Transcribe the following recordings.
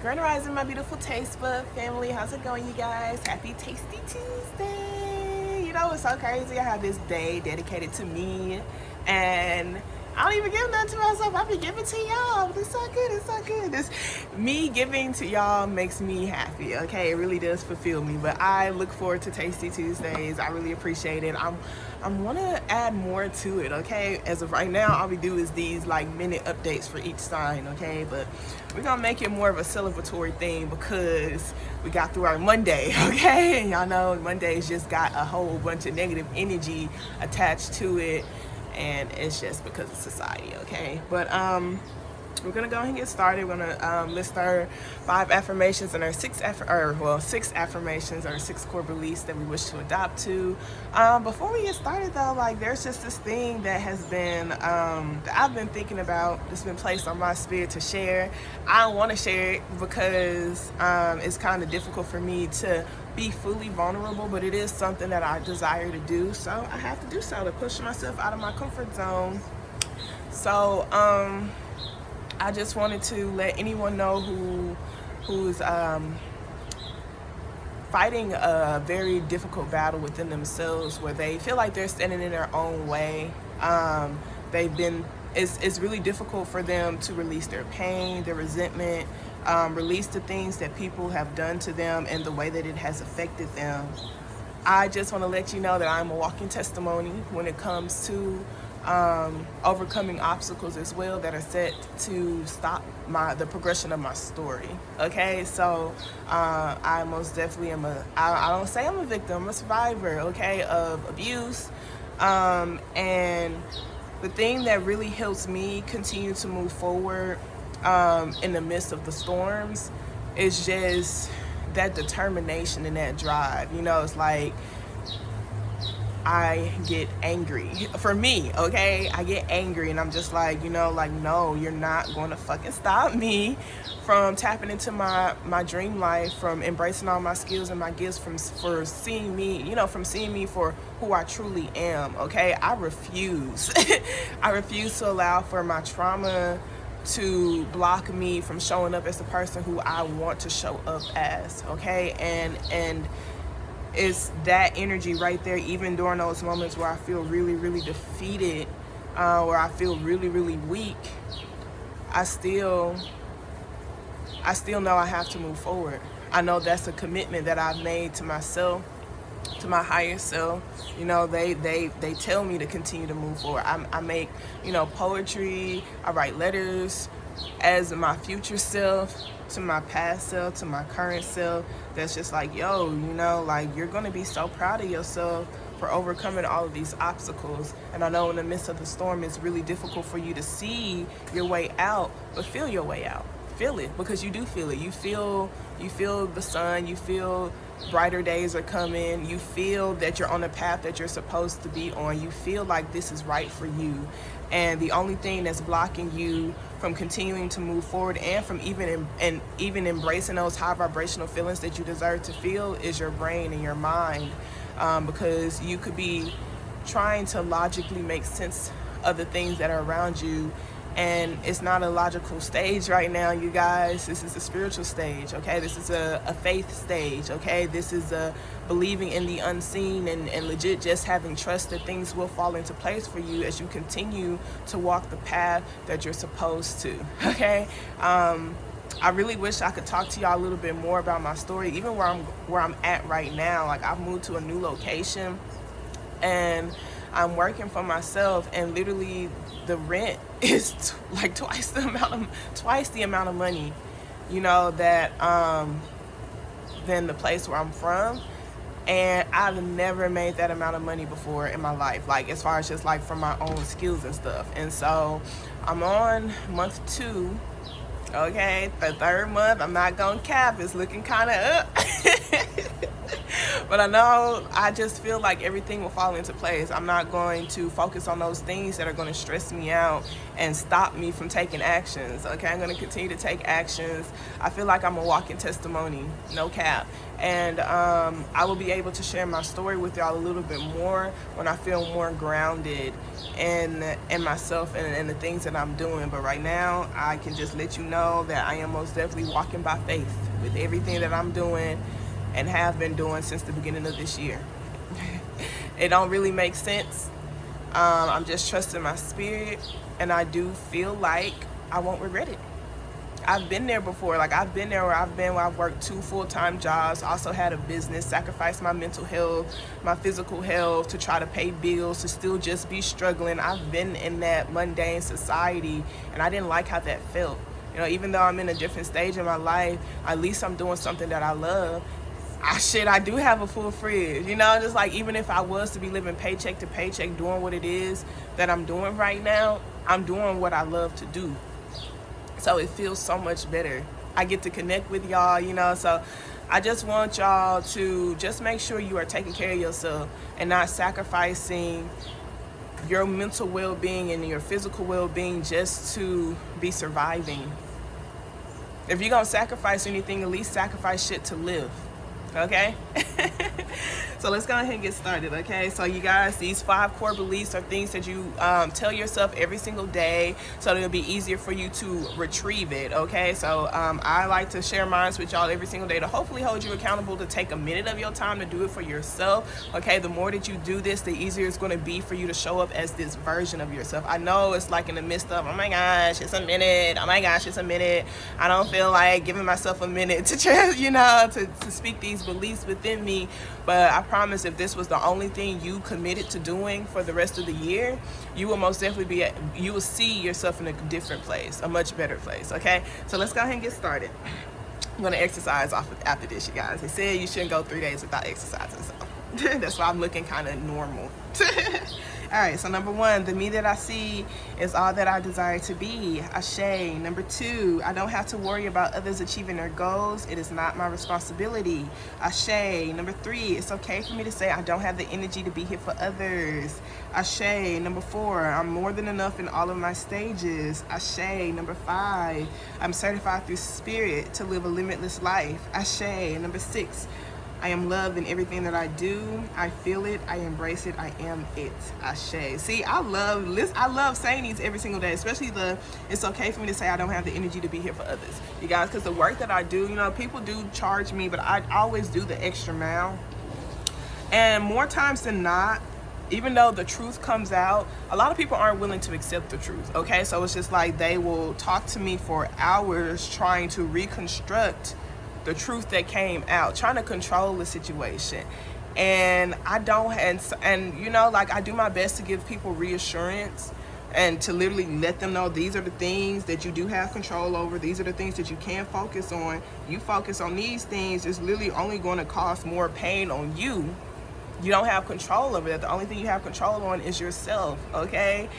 Grand Rising, my beautiful taste bud family. How's it going, you guys? Happy Tasty Tuesday. You know, it's so crazy. I have this day dedicated to me, and I don't even give nothing to myself. I be giving to y'all. It's so good. It's so good. This me giving to y'all makes me happy. Okay, it really does fulfill me. But I look forward to Tasty Tuesdays. I really appreciate it. I want to add more to it. Okay, as of right now, all we do is these like minute updates for each sign. Okay, but we're gonna make it more of a celebratory thing because we got through our Monday. Okay, and y'all know Mondays just got a whole bunch of negative energy attached to it, and it's just because of society. Okay, but we're gonna go ahead and get started. We're gonna list our 5 affirmations and our 6 affirmations or 6 core beliefs that we wish to adopt to. Before we get started though, like there's just this thing that has been that I've been thinking about. It's been placed on my spirit to share. I don't want to share it because it's kind of difficult for me to be fully vulnerable, but it is something that I desire to do. So I have to do so to push myself out of my comfort zone. So I just wanted to let anyone know who's fighting a very difficult battle within themselves, where they feel like they're standing in their own way. It's really difficult for them to release their pain, their resentment, release the things that people have done to them and the way that it has affected them. I just want to let you know that I'm a walking testimony when it comes to overcoming obstacles as well that are set to stop the progression of my story. Okay, so I most definitely am I don't say I'm a victim, I'm a survivor, okay, of abuse. And the thing that really helps me continue to move forward in the midst of the storms is just that determination and that drive. You know, it's like I get angry. For me, okay, I get angry and I'm just like, no, you're not going to fucking stop me from tapping into my dream life, from embracing all my skills and my gifts, from seeing me for who I truly am. Okay, I refuse. I refuse to allow for my trauma to block me from showing up as the person who I want to show up as. Okay, and it's that energy right there, even during those moments where I feel really, really defeated, where I feel really, really weak. I still know I have to move forward. I know that's a commitment that I've made to myself, to my higher self. You know, they tell me to continue to move forward. I make, poetry, I write letters as my future self, to my past self, to my current self, that's just like, like you're gonna be so proud of yourself for overcoming all of these obstacles. And I know in the midst of the storm it's really difficult for you to see your way out, but feel your way out. Feel it, because you do feel it. You feel the sun, you feel brighter days are coming, you feel that you're on the path that you're supposed to be on, you feel like this is right for you. And the only thing that's blocking you from continuing to move forward and from even embracing those high vibrational feelings that you deserve to feel is your brain and your mind, because you could be trying to logically make sense of the things that are around you, and it's not a logical stage right now, you guys. This is a spiritual stage, okay? This is a faith stage, okay? This is a believing in the unseen and legit just having trust that things will fall into place for you as you continue to walk the path that you're supposed to, okay? I really wish I could talk to y'all a little bit more about my story, even where I'm at right now. Like, I've moved to a new location and I'm working for myself, and literally the rent is like twice the amount of money, that than the place where I'm from. And I've never made that amount of money before in my life, like as far as just like from my own skills and stuff. And so I'm on month 2. Okay, the 3rd month, I'm not gonna cap, it's looking kind of up. But I know, I just feel like everything will fall into place. I'm not going to focus on those things that are going to stress me out and stop me from taking actions. Okay, I'm going to continue to take actions. I feel like I'm a walking testimony, no cap. And I will be able to share my story with y'all a little bit more when I feel more grounded in myself and the things that I'm doing. But right now, I can just let you know that I am most definitely walking by faith with everything that I'm doing and have been doing since the beginning of this year. It don't really make sense. I'm just trusting my spirit, and I do feel like I won't regret it. I've been there before. Like, I've been there where I've worked 2 full-time jobs, also had a business, sacrificed my mental health, my physical health to try to pay bills, to still just be struggling. I've been in that mundane society, and I didn't like how that felt. You know, even though I'm in a different stage in my life, at least I'm doing something that I love. I do have a full fridge, you know, just like, even if I was to be living paycheck to paycheck doing what it is that I'm doing right now, I'm doing what I love to do. So it feels so much better. I get to connect with y'all, you know, so I just want y'all to just make sure you are taking care of yourself and not sacrificing your mental well-being and your physical well-being just to be surviving. If you're gonna sacrifice anything, at least sacrifice shit to live. Okay? So let's go ahead and get started, okay? So you guys, these 5 core beliefs are things that you tell yourself every single day so that it'll be easier for you to retrieve it, okay? So I like to share mine with y'all every single day to hopefully hold you accountable to take a minute of your time to do it for yourself, okay? The more that you do this, the easier it's going to be for you to show up as this version of yourself. I know it's like in the midst of, oh my gosh, it's a minute. Oh my gosh, it's a minute. I don't feel like giving myself a minute to just, you know, to speak these beliefs within me. But I promise, if this was the only thing you committed to doing for the rest of the year, you will most definitely you will see yourself in a different place, a much better place, okay? So let's go ahead and get started. I'm going to exercise after this, you guys. They said you shouldn't go 3 days without exercising, so that's why I'm looking kind of normal. All right, so number 1, the me that I see is all that I desire to be. Ashe. Number 2, I don't have to worry about others achieving their goals. It is not my responsibility. Ashe. Number 3, it's okay for me to say I don't have the energy to be here for others. Ashe. Number 4, I'm more than enough in all of my stages. Ashe. Number 5, I'm certified through spirit to live a limitless life. Ashe. Number 6, I am loved in everything that I do. I feel it. I embrace it. I am it. Ashe. See, I love saying these every single day, especially it's okay for me to say I don't have the energy to be here for others. You guys, because the work that I do, you know, people do charge me, but I always do the extra mile. And more times than not, even though the truth comes out, a lot of people aren't willing to accept the truth, okay? So it's just like they will talk to me for hours trying to reconstruct the truth that came out, trying to control the situation. And I don't, and you know, like, I do my best to give people reassurance and to literally let them know these are the things that you do have control over. These are the things that you can focus on. You focus on these things, it's literally only going to cause more pain on you. You don't have control over that. The only thing you have control on is yourself, okay?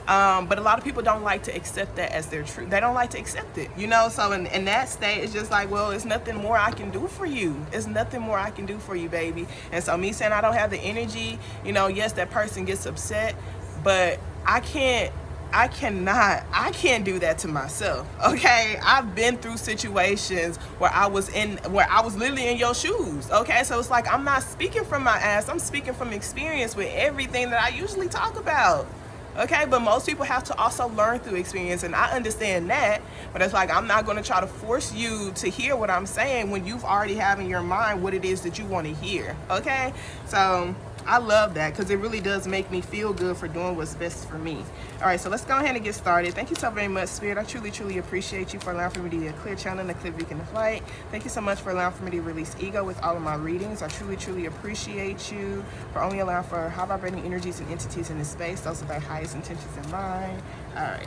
But a lot of people don't like to accept that as their truth. They don't like to accept it, you know? So in that state, it's just like, well, it's nothing more I can do for you. It's nothing more I can do for you, baby. And so me saying I don't have the energy, you know, yes, that person gets upset, but I can't do that to myself, okay? I've been through situations where I was literally in your shoes, okay? So it's like, I'm not speaking from my ass. I'm speaking from experience with everything that I usually talk about. Okay, but most people have to also learn through experience, and I understand that, but it's like, I'm not going to try to force you to hear what I'm saying when you've already have in your mind what it is that you want to hear, okay? So I love that, because it really does make me feel good for doing what's best for me. All right, so let's go ahead and get started. Thank you so very much, Spirit. I truly, truly appreciate you for allowing for me to be a clear channel and a clear beacon of light. Thank you so much for allowing for me to release ego with all of my readings. I truly, truly appreciate you for only allowing for high vibrating energies and entities in this space. Those are their highest intentions in mind. All right.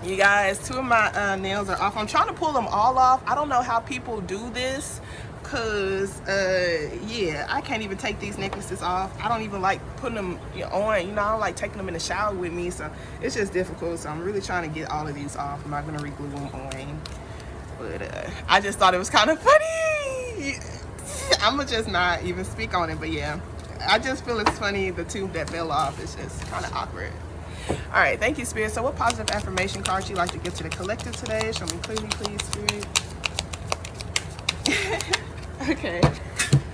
You guys, 2 of my nails are off. I'm trying to pull them all off. I don't know how people do this. Cause yeah, I can't even take these necklaces off. I don't even like putting them on, you know. I don't like taking them in the shower with me, so it's just difficult. So I'm really trying to get all of these off. I'm not gonna re-glue them on, but I just thought it was kind of funny. I'm gonna just not even speak on it, but yeah, I just feel it's funny, the tube that fell off is just kind of awkward. All right, thank you, Spirit. So what positive affirmation cards you like to give to the collective today? Show me clearly, please, Spirit. Okay.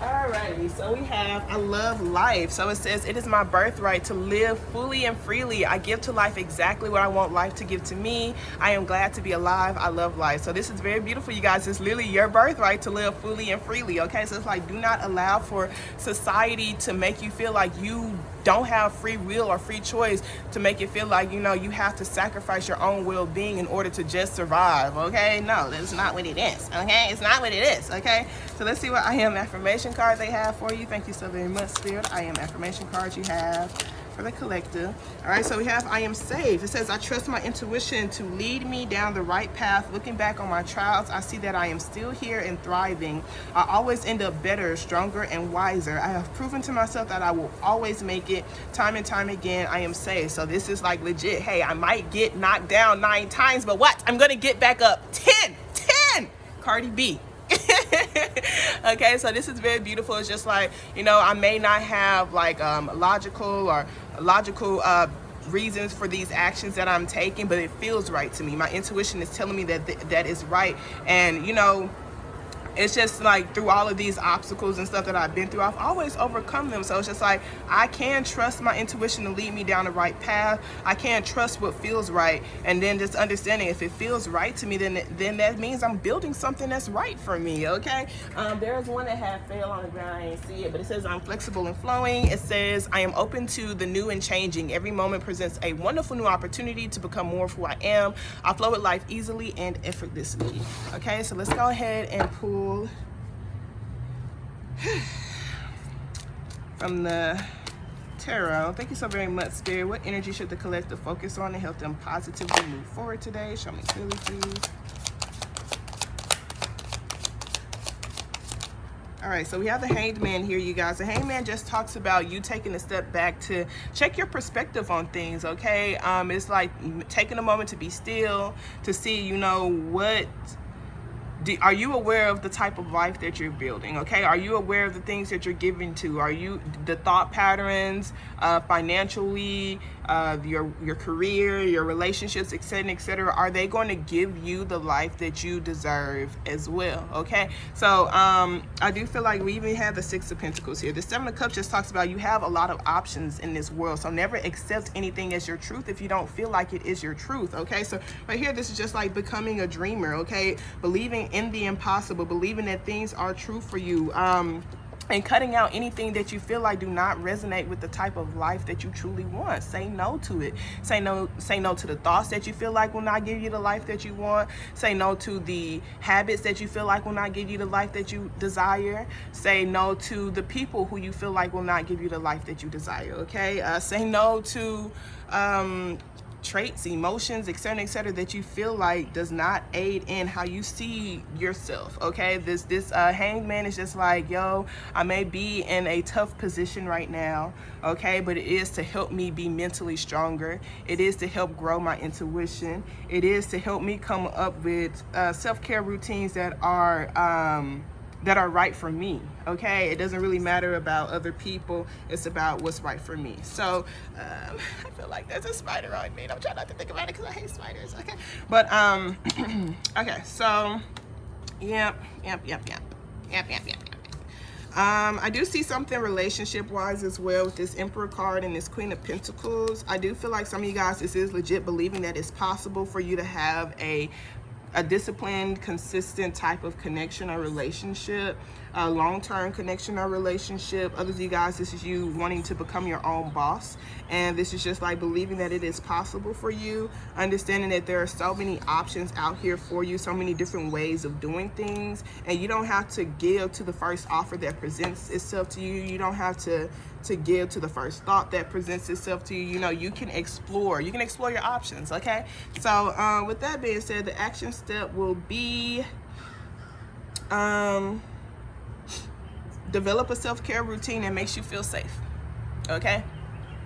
Alrighty, so we have I love life. So it says, it is my birthright to live fully and freely. I give to life exactly what I want life to give to me. I am glad to be alive. I love life. So this is very beautiful, you guys. It's literally your birthright to live fully and freely. Okay, so it's like, do not allow for society to make you feel like you don't have free will or free choice, to make it feel like, you know, you have to sacrifice your own well-being in order to just survive. Okay, no, that's not what it is. Okay, it's not what it is. Okay, so let's see what I am affirmation cards they have for you. Thank you so very much, Spirit. I am affirmation cards you have for the collective. All right, so we have I am safe. It says, I trust my intuition to lead me down the right path. Looking back on my trials, I see that I am still here and thriving. I always end up better, stronger, and wiser. I have proven to myself that I will always make it time and time again. I am safe. So this is like legit. Hey, I might get knocked down 9 times, but what? I'm gonna get back up 10. Cardi B. Okay, so this is very beautiful. It's just like, you know, I may not have like logical reasons for these actions that I'm taking, but it feels right to me. My intuition is telling me that that is right. And you know, it's just like through all of these obstacles and stuff that I've been through, I've always overcome them. So it's just like, I can trust my intuition to lead me down the right path. I can trust what feels right. And then just understanding, if it feels right to me, then that means I'm building something that's right for me. Okay. There's one that had fell on the ground. I didn't see it, but it says, I'm flexible and flowing. It says, I am open to the new and changing. Every moment presents a wonderful new opportunity to become more of who I am. I flow with life easily and effortlessly. Okay. So let's go ahead and pull from the tarot. Thank you so very much, Spirit. What energy should the collective focus on to help them positively move forward today? Show me clearly, please. All right, so we have the Hanged Man here, you guys. The Hanged Man just talks about you taking a step back to check your perspective on things, okay? It's like taking a moment to be still, to see, you know, what... are you aware of the type of life that you're building? Okay, are you aware of the things that you're giving to? Are you the thought patterns, financially, your career, your relationships, etc., are they going to give you the life that you deserve as well? Okay, so I do feel like we even have the 6 of Pentacles here. The 7 of Cups just talks about you have a lot of options in this world, so never accept anything as your truth if you don't feel like it is your truth. Okay, so right here, this is just like becoming a dreamer. Okay, believing in the impossible, believing that things are true for you, and cutting out anything that you feel like do not resonate with the type of life that you truly want. Say no to it. Say no to the thoughts that you feel like will not give you the life that you want. Say no to the habits that you feel like will not give you the life that you desire. Say no to the people who you feel like will not give you the life that you desire. Okay, say no to traits, emotions, etc., that you feel like does not aid in how you see yourself. Okay, this Hanged Man is just like, yo, I may be in a tough position right now, okay, but it is to help me be mentally stronger. It is to help grow my intuition. It is to help me come up with self-care routines that are right for me. Okay, it doesn't really matter about other people, it's about what's right for me. So I feel like there's a spider on me. I'm trying not to think about it because I hate spiders. Okay, but okay, so yep. I do see something relationship wise as well with this Emperor card and this Queen of Pentacles. I do feel like some of you guys, this is legit believing that it's possible for you to have a disciplined, consistent type of connection or relationship, a long-term connection or relationship. Others of you guys, this is you wanting to become your own boss, and this is just like believing that it is possible for you, understanding that there are so many options out here for you, so many different ways of doing things, and you don't have to give to the first offer that presents itself to you. You don't have to give to the first thought that presents itself to you. You know, you can explore your options. Okay, so with that being said, the action step will be develop a self-care routine that makes you feel safe. Okay,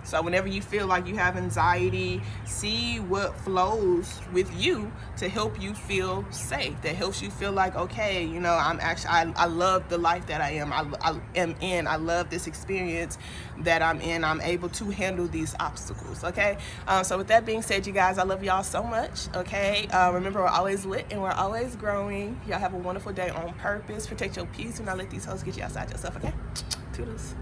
So whenever you feel like you have anxiety, see what flows with you to help you feel safe, that helps you feel like, okay, you know, I love the life that I am in. I love this experience that I'm in. I'm able to handle these obstacles, okay? So with that being said, you guys, I love y'all so much, okay? Remember, we're always lit and we're always growing. Y'all have a wonderful day on purpose. Protect your peace. Do not let these hoes get you outside yourself, okay? Toodles.